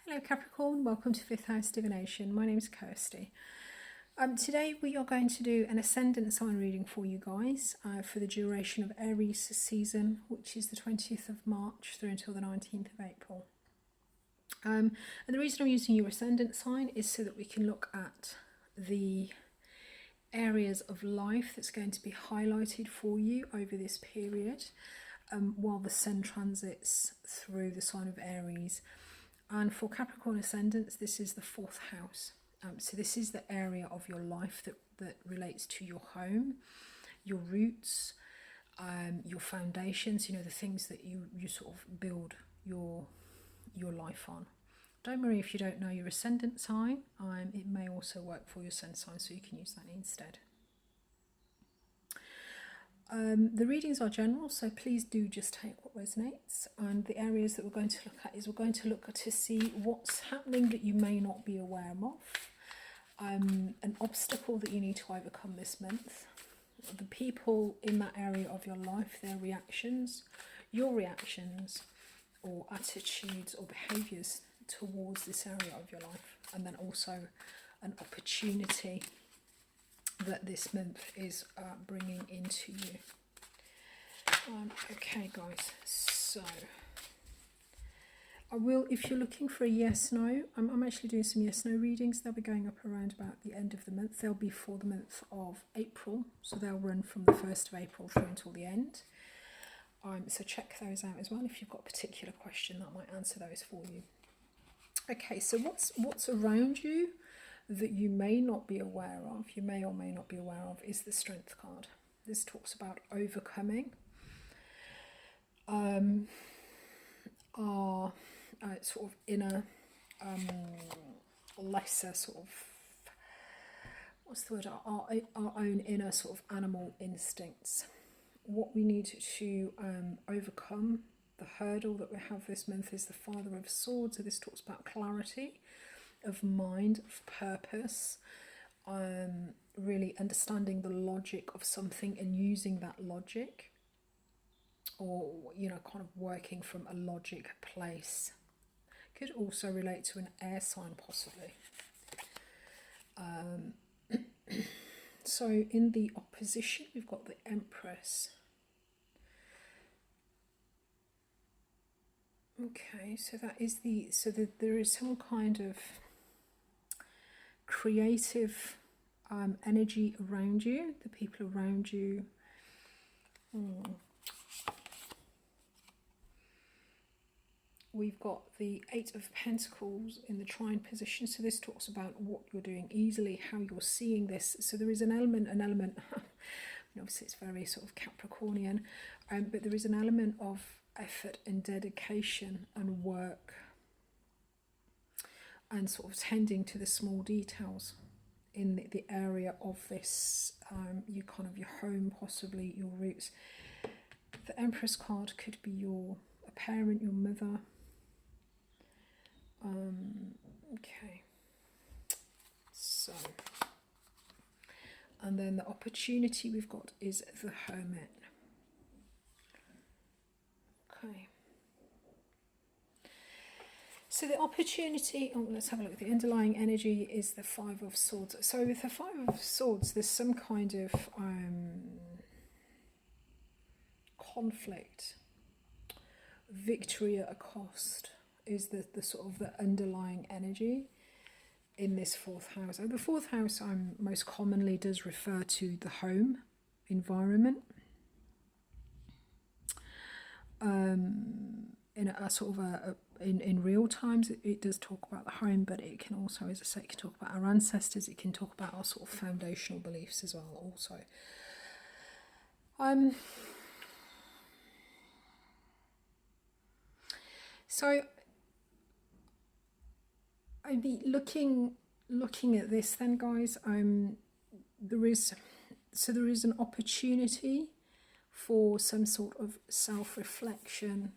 Hello Capricorn, welcome to 5th House Divination. My name is Kirsty. Today we are going to do an ascendant sign reading for you guys for the duration of Aries season, which is the 20th of March through until the 19th of April. And the reason I'm using your ascendant sign is so that we can look at the areas of life that's going to be highlighted for you over this period while the Sun transits through the sign of Aries. And for Capricorn ascendants, this is the 4th house. So this is the area of your life that relates to your home, your roots, your foundations, the things that you sort of build your life on. Don't worry if you don't know your ascendant sign. It may also work for your sun sign, so you can use that instead. The readings are general, so please do just take what resonates. And the areas that we're going to look at is we're going to look to see what's happening that you may not be aware of, an obstacle that you need to overcome this month, the people in that area of your life, their reactions, your reactions or attitudes or behaviours towards this area of your life, and then also an opportunity that this month is bringing into you. Okay guys, so I will, if you're looking for a yes no, I'm actually doing some yes no readings. They'll be going up around about the end of the month. They'll be for the month of April, so they'll run from the 1st of April through until the end. So check those out as well. If you've got a particular question, that might answer those for you. Okay, so what's around you that you may not be aware of, you may or may not be aware of, is the Strength card. This talks about overcoming our sort of inner, lesser sort of, what's the word, our own inner sort of animal instincts. What we need to overcome, the hurdle that we have this month is the Father of Swords. So this talks about clarity of mind, of purpose, really understanding the logic of something and using that logic, or kind of working from a logic place. Could also relate to an air sign possibly. So in the opposition we've got the Empress. Okay, so that is there is some kind of creative energy around you, the people around you. We've got the 8 of Pentacles in the trine position, so this talks about what you're doing easily, how you're seeing this. So there is an element obviously it's very sort of Capricornian, but there is an element of effort and dedication and work and sort of tending to the small details in the area of this, your home, possibly your roots. The Empress card could be a parent, your mother. Okay, so, and then the opportunity we've got is the Hermit. Okay, so the opportunity, let's have a look. The underlying energy is the 5 of Swords. So with the 5 of Swords, there's some kind of conflict. Victory at a cost is the sort of the underlying energy in this 4th house. The 4th house most commonly does refer to the home environment. In a sort of in real times it does talk about the home, but it can also, as I say, it can talk about our ancestors, it can talk about our sort of foundational beliefs as well also. So I'd be looking at this then, guys. There is an opportunity for some sort of self-reflection,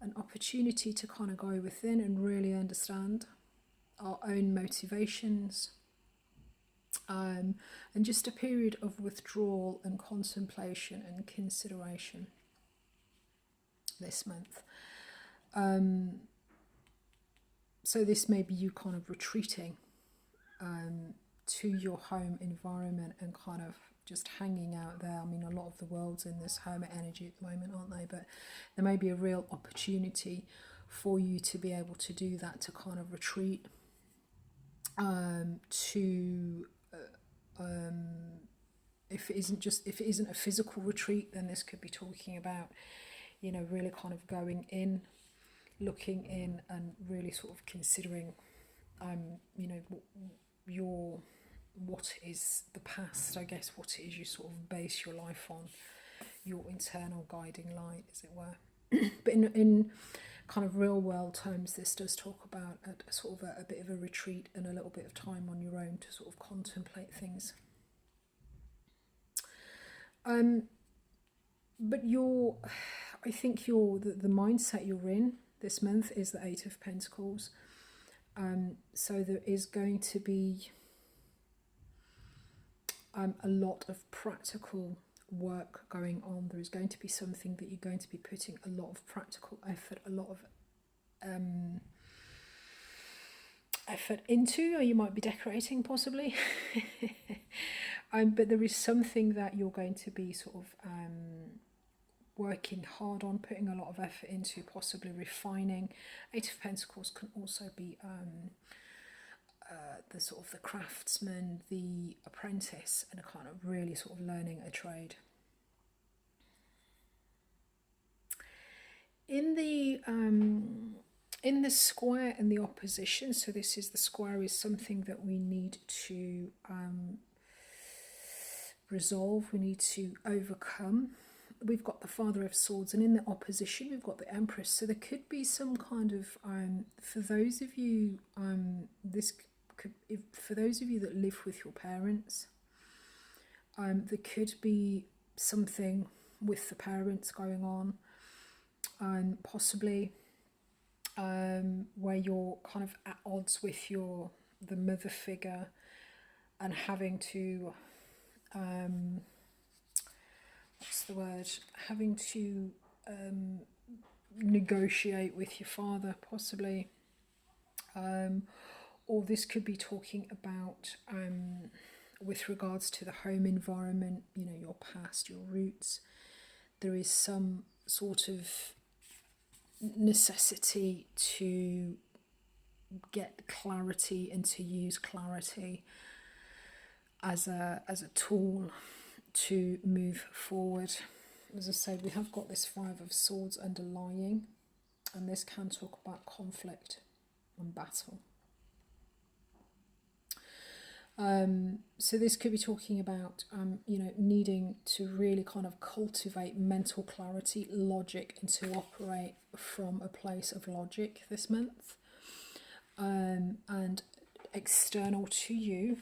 an opportunity to kind of go within and really understand our own motivations, and just a period of withdrawal and contemplation and consideration this month. So this may be you kind of retreating to your home environment and kind of just hanging out there. I mean, a lot of the world's in this hermit energy at the moment, aren't they? But there may be a real opportunity for you to be able to do that, to kind of retreat if it isn't a physical retreat, then this could be talking about, you know, really kind of going in, looking in, and really sort of considering, you know, what is the past, I guess, what it is you sort of base your life on, your internal guiding light, as it were. But in kind of real world terms, this does talk about a sort of a bit of a retreat and a little bit of time on your own to sort of contemplate things. But I think the mindset you're in this month is the Eight of Pentacles. So there is going to be a lot of practical work going on. There is going to be something that you're going to be putting a lot of practical effort, a lot of effort into, or you might be decorating possibly. But there is something that you're going to be sort of working hard on, putting a lot of effort into, possibly refining. Eight of Pentacles can also be the sort of the craftsman, the apprentice, and a kind of really sort of learning a trade. In the square and the opposition, so this is the square is something that we need to resolve, we need to overcome. We've got the Father of Swords, and in the opposition we've got the Empress. So there could be some kind of for those of you for those of you that live with your parents, there could be something with the parents going on, possibly where you're kind of at odds with the mother figure, and having to having to negotiate with your father, possibly. Or this could be talking about with regards to the home environment, you know, your past, your roots. There is some sort of necessity to get clarity and to use clarity as a tool to move forward. As I say, we have got this Five of Swords underlying, and this can talk about conflict and battle. So this could be talking about, you know, needing to really kind of cultivate mental clarity, logic, and to operate from a place of logic this month. And external to you,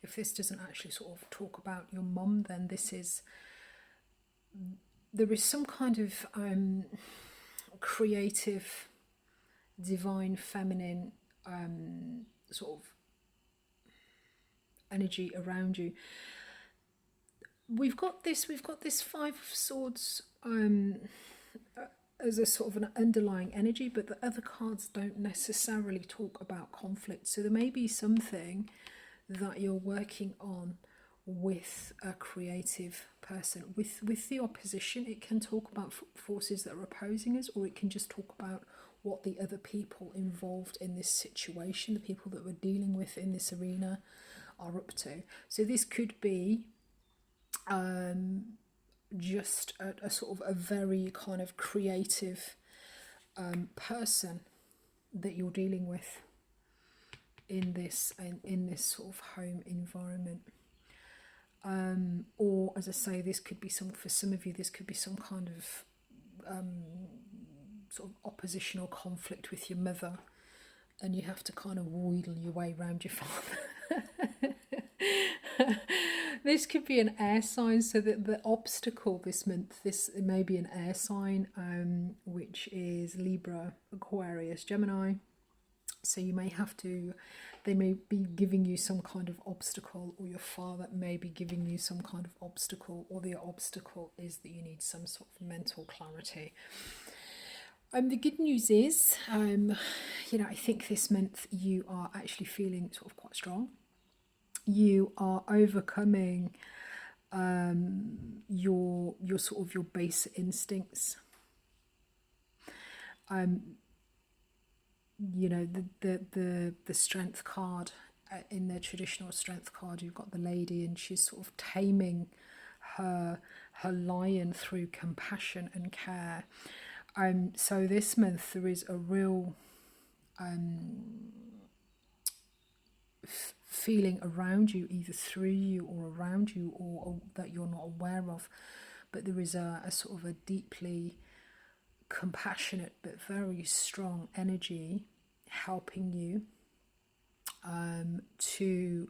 if this doesn't actually sort of talk about your mum, then there is some kind of creative, divine, feminine sort of energy around you. We've got this Five of Swords as a sort of an underlying energy, but the other cards don't necessarily talk about conflict. So there may be something that you're working on with a creative person. With the opposition, it can talk about forces that are opposing us, or it can just talk about what the other people involved in this situation, the people that we're dealing with in this arena, are up to. So this could be just a sort of a very kind of creative person that you're dealing with in this sort of home environment. Or, as I say, this could be for some of you, this could be some kind of sort of oppositional conflict with your mother, and you have to kind of wheedle your way around your father. This could be an air sign, so that the obstacle this month, this may be an air sign, which is Libra, Aquarius, Gemini. So you may have to, they may be giving you some kind of obstacle, or your father may be giving you some kind of obstacle, or the obstacle is that you need some sort of mental clarity. The good news is, you know, I think this month you are actually feeling sort of quite strong. You are overcoming your sort of your base instincts. You know, the strength card, in the traditional strength card, you've got the lady, and she's sort of taming her lion through compassion and care. So this month there is a real feeling around you, either through you or around you, or that you're not aware of, but there is a sort of a deeply compassionate but very strong energy helping you to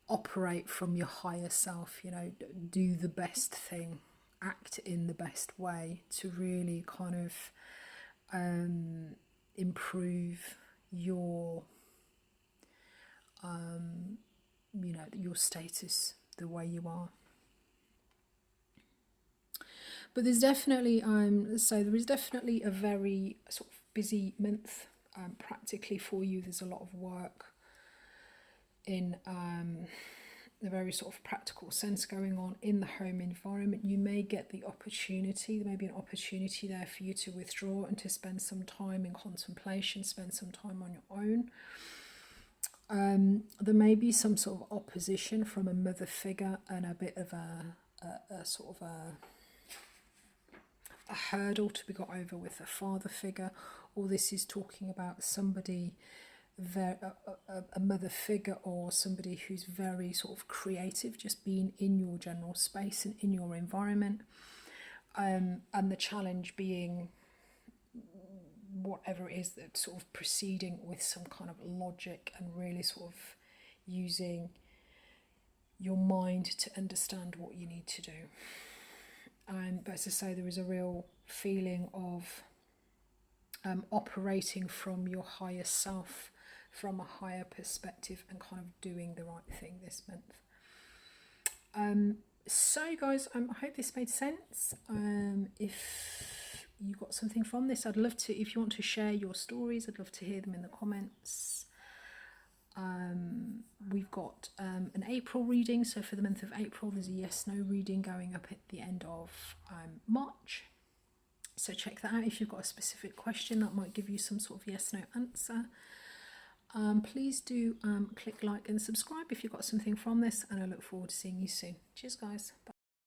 operate from your higher self, you know, do the best thing, act in the best way to really kind of improve your you know, your status, the way you are. But there's definitely so there is definitely a very sort of busy month practically for you. There's a lot of work in a very sort of practical sense going on in the home environment. You may get the opportunity, there may be an opportunity there for you to withdraw and to spend some time in contemplation, spend some time on your own. There may be some sort of opposition from a mother figure and a bit of a sort of a hurdle to be got over with a father figure, or this is talking about somebody, a mother figure, or somebody who's very sort of creative, just being in your general space and in your environment, and the challenge being whatever it is that's sort of proceeding with some kind of logic and really sort of using your mind to understand what you need to do. But as I say, there is a real feeling of operating from your higher self, from a higher perspective, and kind of doing the right thing this month. So guys, I hope this made sense. If you got something from this, I'd love to, if you want to share your stories, I'd love to hear them in the comments. We've got an April reading, so for the month of April there's a yes/no reading going up at the end of March, so check that out if you've got a specific question that might give you some sort of yes/no answer. Please do click like and subscribe if you got something from this, and I look forward to seeing you soon. Cheers guys. Bye.